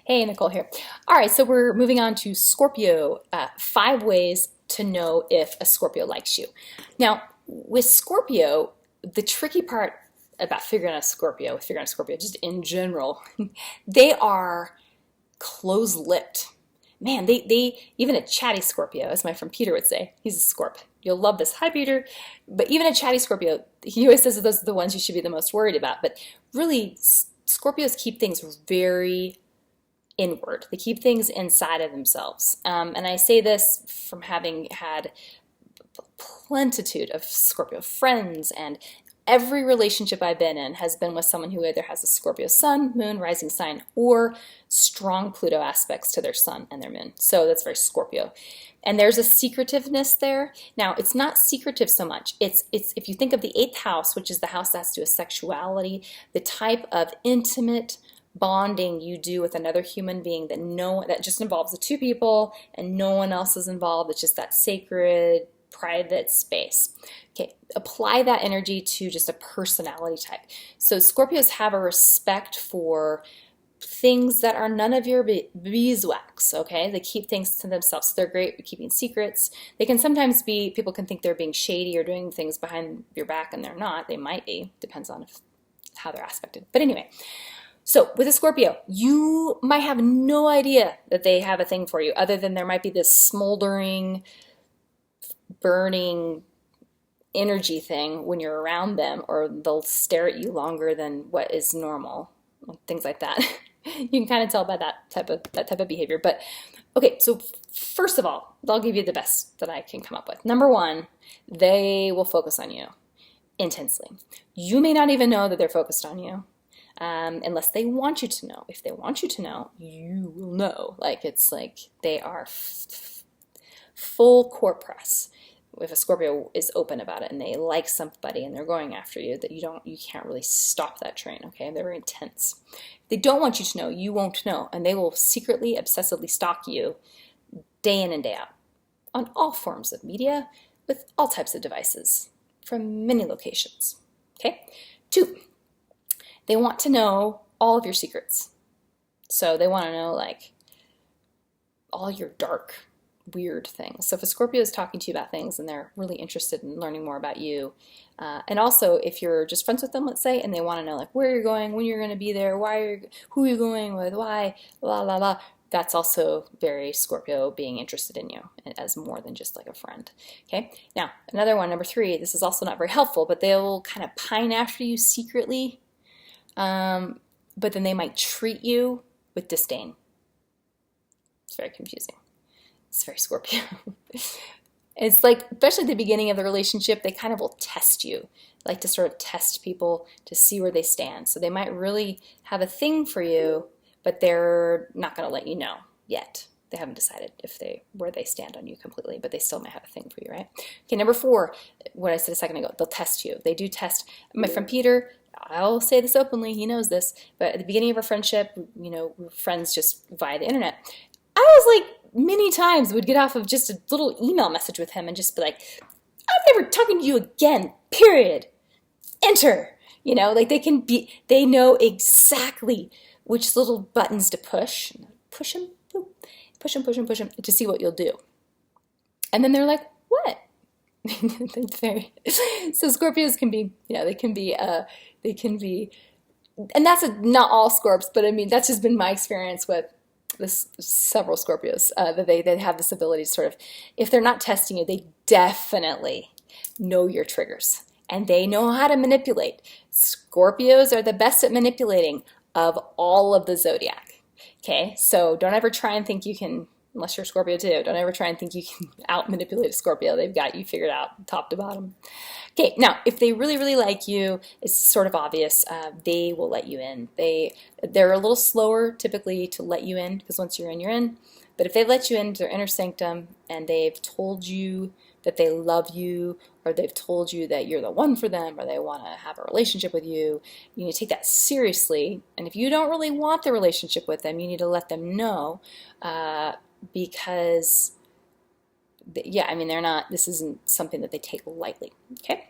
Hey, Nicole here. All right, so we're moving on to Scorpio. 5 ways to know if a Scorpio likes you. Now, with Scorpio, the tricky part about figuring out a Scorpio, just in general, they are close-lipped. Man, they even a chatty Scorpio, as my friend Peter would say, he's a Scorp. You'll love this. Hi, Peter. But even a chatty Scorpio, he always says that those are the ones you should be the most worried about. But really, Scorpios keep things very inward. They keep things inside of themselves. And I say this from having had plentitude of Scorpio friends, and every relationship I've been in has been with someone who either has a Scorpio sun, moon, rising sign, or strong Pluto aspects to their sun and their moon. So that's very Scorpio. And there's a secretiveness there. Now, it's not secretive so much. It's if you think of the 8th house, which is the house that has to do with sexuality, the type of intimate bonding you do with another human being that just involves the two people and no one else is involved. It's just that sacred, private space. Okay, apply that energy to just a personality type. So Scorpios have a respect for things that are none of your beeswax, okay? They keep things to themselves. So they're great at keeping secrets. They can sometimes be, people can think they're being shady or doing things behind your back, and they're not. They might be, depends on how they're aspected. But anyway, so with a Scorpio, you might have no idea that they have a thing for you, other than there might be this smoldering, burning energy thing when you're around them, or they'll stare at you longer than what is normal, things like that. You can kind of tell by that type of behavior. But okay, so first of all, I'll give you the best that I can come up with. Number one, they will focus on you intensely. You may not even know that they're focused on you. Unless they want you to know. If they want you to know, you will know. Like, it's like they are full court press. If a Scorpio is open about it and they like somebody and they're going after you, that you can't really stop that train, okay? They're very intense. If they don't want you to know, you won't know, and they will secretly, obsessively stalk you day in and day out on all forms of media with all types of devices from many locations, okay? 2, they want to know all of your secrets. So they want to know, like, all your dark, weird things. So if a Scorpio is talking to you about things and they're really interested in learning more about you, and also if you're just friends with them, let's say, and they want to know, like, where you're going, when you're going to be there, who you're going with, why, la la la, that's also very Scorpio being interested in you as more than just like a friend. Okay, now another one, number 3, this is also not very helpful, but they'll kind of pine after you secretly. But then they might treat you with disdain. It's very confusing. It's very Scorpio. It's like, especially at the beginning of the relationship, they kind of will test you, like to sort of test people to see where they stand. So they might really have a thing for you, but they're not going to let you know yet. They haven't decided where they stand on you completely, but they still might have a thing for you, right? Okay, number 4, what I said a second ago, they'll test you. They do test. My friend Peter, I'll say this openly, he knows this, but at the beginning of our friendship, we're friends just via the internet. I was like, many times would get off of just a little email message with him and just be like, I'm never talking to you again, period. Enter. Like they know exactly which little buttons to push. Push them, push them, push them, push them to see what you'll do. And then they're like, what? So Scorpios can be, they can be, and that's not all Scorps, but I mean, that's just been my experience with several Scorpios, that they have this ability to sort of, if they're not testing you, they definitely know your triggers, and they know how to manipulate. Scorpios are the best at manipulating of all of the zodiac, okay? So don't ever try and think you can, unless you're a Scorpio too, don't ever try and think you can out-manipulate a Scorpio. They've got you figured out top to bottom. Okay, now, if they really, really like you, it's sort of obvious, they will let you in. They're a little slower, typically, to let you in, because once you're in, you're in. But if they let you into their inner sanctum, and they've told you that they love you, or they've told you that you're the one for them, or they want to have a relationship with you, you need to take that seriously. And if you don't really want the relationship with them, you need to let them know, because yeah, I mean, this isn't something that they take lightly, okay?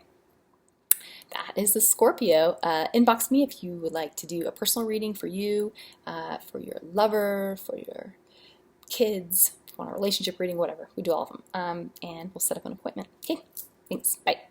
That is the Scorpio. Inbox me if you would like to do a personal reading for you, for your lover, for your kids, if you want a relationship reading, whatever. We do all of them. And we'll set up an appointment. Okay, thanks. Bye.